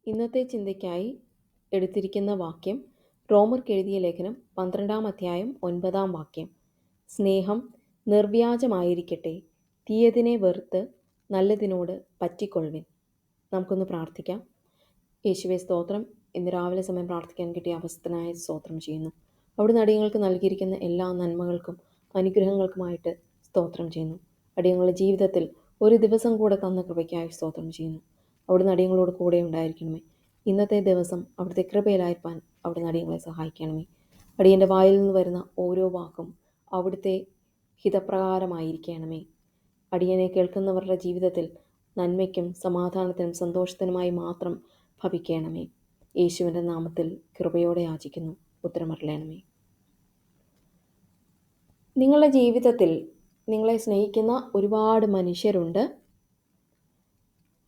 ഇന്നത്തെ ചിന്തയ്ക്കായി എടുത്തിരിക്കുന്ന വാക്യം റോമർക്ക് എഴുതിയ ലേഖനം 12-ാം അധ്യായം 9-ാം വാക്യം. സ്നേഹം നിർവ്യാജമായിരിക്കട്ടെ, തീയതിനെ വെറുത്ത് നല്ലതിനോട് പറ്റിക്കൊള്ളുവിൻ. നമുക്കൊന്ന് പ്രാർത്ഥിക്കാം. യേശുവേ സ്തോത്രം, ഇന്ന് രാവിലെ സമയം പ്രാർത്ഥിക്കാൻ കിട്ടിയ അവസ്ഥനായ സ്തോത്രം ചെയ്യുന്നു. അവിടുന്ന് അടിയങ്ങൾക്ക് നൽകിയിരിക്കുന്ന എല്ലാ നന്മകൾക്കും അനുഗ്രഹങ്ങൾക്കുമായിട്ട് സ്തോത്രം ചെയ്യുന്നു. അടിയങ്ങളുടെ ജീവിതത്തിൽ ഒരു ദിവസം കൂടെ തന്ന കൃപയ്ക്കായി സ്തോത്രം ചെയ്യുന്നു. അവിടുന്ന് അടിയങ്ങളോട് കൂടെ ഉണ്ടായിരിക്കണമേ. ഇന്നത്തെ ദിവസം അവിടുത്തെ കൃപയിലായിരിക്കാൻ അവിടുന്ന് അടിയങ്ങളെ സഹായിക്കണമേ. അടിയൻ്റെ വായിൽ നിന്ന് വരുന്ന ഓരോ വാക്കും അവിടുത്തെ ഹിതപ്രകാരമായിരിക്കണമേ. അടിയനെ കേൾക്കുന്നവരുടെ ജീവിതത്തിൽ നന്മയ്ക്കും സമാധാനത്തിനും സന്തോഷത്തിനുമായി മാത്രം ഭവിക്കണമേ. യേശുവിൻ്റെ നാമത്തിൽ കൃപയോടെ യാചിക്കുന്നു, ഉത്തരമരുളണമേ. നിങ്ങളുടെ ജീവിതത്തിൽ നിങ്ങളെ സ്നേഹിക്കുന്ന ഒരുപാട് മനുഷ്യരുണ്ട്.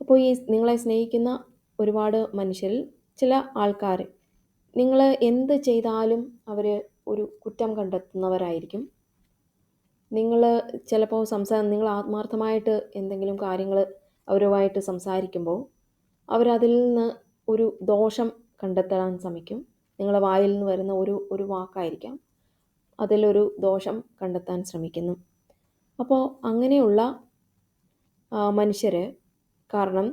അപ്പോൾ ഈ നിങ്ങളെ സ്നേഹിക്കുന്ന ഒരുപാട് മനുഷ്യരിൽ ചില ആൾക്കാർ നിങ്ങൾ എന്ത് ചെയ്താലും അവർ ഒരു കുറ്റം കണ്ടെത്തുന്നവരായിരിക്കും. നിങ്ങൾ ചിലപ്പോൾ നിങ്ങൾ ആത്മാർത്ഥമായിട്ട് എന്തെങ്കിലും കാര്യങ്ങൾ അവരുമായിട്ട് സംസാരിക്കുമ്പോൾ അവരതിൽ നിന്ന് ഒരു ദോഷം കണ്ടെത്താൻ ശ്രമിക്കും. നിങ്ങളുടെ വായിൽ നിന്ന് വരുന്ന ഒരു വാക്കായിരിക്കാം അതിലൊരു ദോഷം കണ്ടെത്താൻ ശ്രമിക്കുന്നു. അപ്പോൾ അങ്ങനെയുള്ള മനുഷ്യർ കാരണം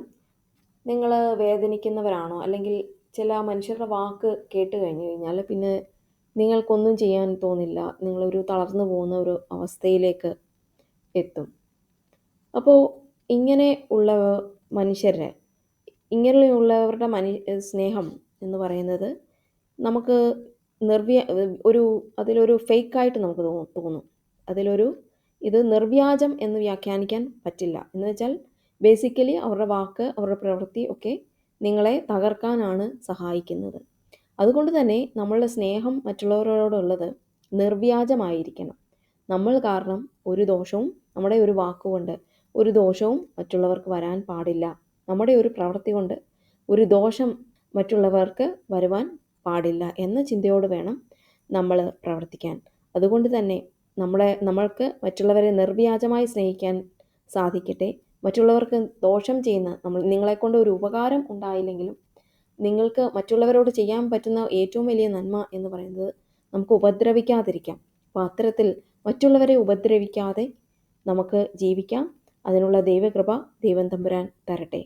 നിങ്ങൾ വേദനിക്കുന്നവരാണോ, അല്ലെങ്കിൽ ചില മനുഷ്യരുടെ വാക്ക് കേട്ട് കഴിഞ്ഞു കഴിഞ്ഞാൽ പിന്നെ നിങ്ങൾക്കൊന്നും ചെയ്യാൻ തോന്നില്ല, നിങ്ങളൊരു തളർന്നു പോകുന്ന ഒരു അവസ്ഥയിലേക്ക് എത്തും. അപ്പോൾ ഇങ്ങനെ ഉള്ള ഇങ്ങനെയുള്ളവരുടെ സ്നേഹം എന്ന് പറയുന്നത് നമുക്ക് അതിലൊരു ഫേക്കായിട്ട് നമുക്ക് തോന്നും. ഇത് നിർവ്യാജം എന്ന് വ്യാഖ്യാനിക്കാൻ പറ്റില്ല. എന്ന് വെച്ചാൽ ബേസിക്കലി അവരുടെ വാക്ക്, അവരുടെ പ്രവൃത്തി ഒക്കെ നിങ്ങളെ തകർക്കാനാണ് സഹായിക്കുന്നത്. അതുകൊണ്ട് തന്നെ നമ്മളുടെ സ്നേഹം മറ്റുള്ളവരോടുള്ളത് നിർവ്യാജമായിരിക്കണം. നമ്മൾ കാരണം ഒരു ദോഷവും, നമ്മുടെ ഒരു വാക്കുകൊണ്ട് ഒരു ദോഷവും മറ്റുള്ളവർക്ക് വരാൻ പാടില്ല. നമ്മുടെ ഒരു പ്രവൃത്തി കൊണ്ട് ഒരു ദോഷം മറ്റുള്ളവർക്ക് വരുവാൻ പാടില്ല എന്ന ചിന്തയോട് വേണം നമ്മൾ പ്രവർത്തിക്കാൻ. അതുകൊണ്ട് തന്നെ നമ്മൾക്ക് മറ്റുള്ളവരെ നിർവ്യാജമായി സ്നേഹിക്കാൻ സാധിക്കട്ടെ. മറ്റുള്ളവർക്ക് ദോഷം ചെയ്യുന്ന നിങ്ങളെക്കൊണ്ട് ഒരു ഉപകാരം ഉണ്ടായില്ലെങ്കിലും നിങ്ങൾക്ക് മറ്റുള്ളവരോട് ചെയ്യാൻ പറ്റുന്ന ഏറ്റവും വലിയ നന്മ എന്ന് പറയുന്നത് നമുക്ക് ഉപദ്രവിക്കാതിരിക്കാം. അപ്പോൾ അത്തരത്തിൽ മറ്റുള്ളവരെ ഉപദ്രവിക്കാതെ നമുക്ക് ജീവിക്കാം. അതിനുള്ള ദൈവകൃപ ദൈവം തമ്പുരാൻ തരട്ടെ.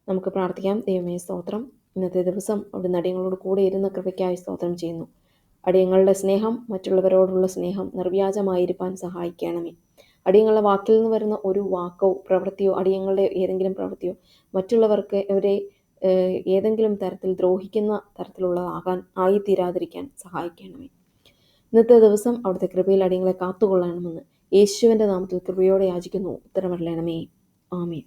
നമുക്ക് പ്രാർത്ഥിക്കാം. ദൈവമേ സ്തോത്രം, ഇന്നത്തെ ദിവസം അവിടുന്ന് അടിയങ്ങളോട് കൂടെ ഇരുന്ന കൃപയ്ക്കായി സ്തോത്രം ചെയ്യുന്നു. അടിയങ്ങളുടെ സ്നേഹം, മറ്റുള്ളവരോടുള്ള സ്നേഹം നിർവ്യാജമായിരിക്കാൻ സഹായിക്കണമേ. അടിയങ്ങളുടെ വാക്കിൽ നിന്ന് വരുന്ന ഒരു വാക്കോ പ്രവൃത്തിയോ, അടിയങ്ങളുടെ ഏതെങ്കിലും പ്രവൃത്തിയോ മറ്റുള്ളവർക്ക് അവരെ ഏതെങ്കിലും തരത്തിൽ ദ്രോഹിക്കുന്ന ആയിത്തീരാതിരിക്കാൻ സഹായിക്കണമേ. ഇന്നത്തെ ദിവസം അവിടുത്തെ കൃപയിൽ അടിയങ്ങളെ കാത്തുകൊള്ളണമെന്ന് യേശുവിൻ്റെ നാമത്തിൽ കൃപയോടെ യാചിക്കുന്നു, ഉത്തരമരുളണമേ. ആമേൻ.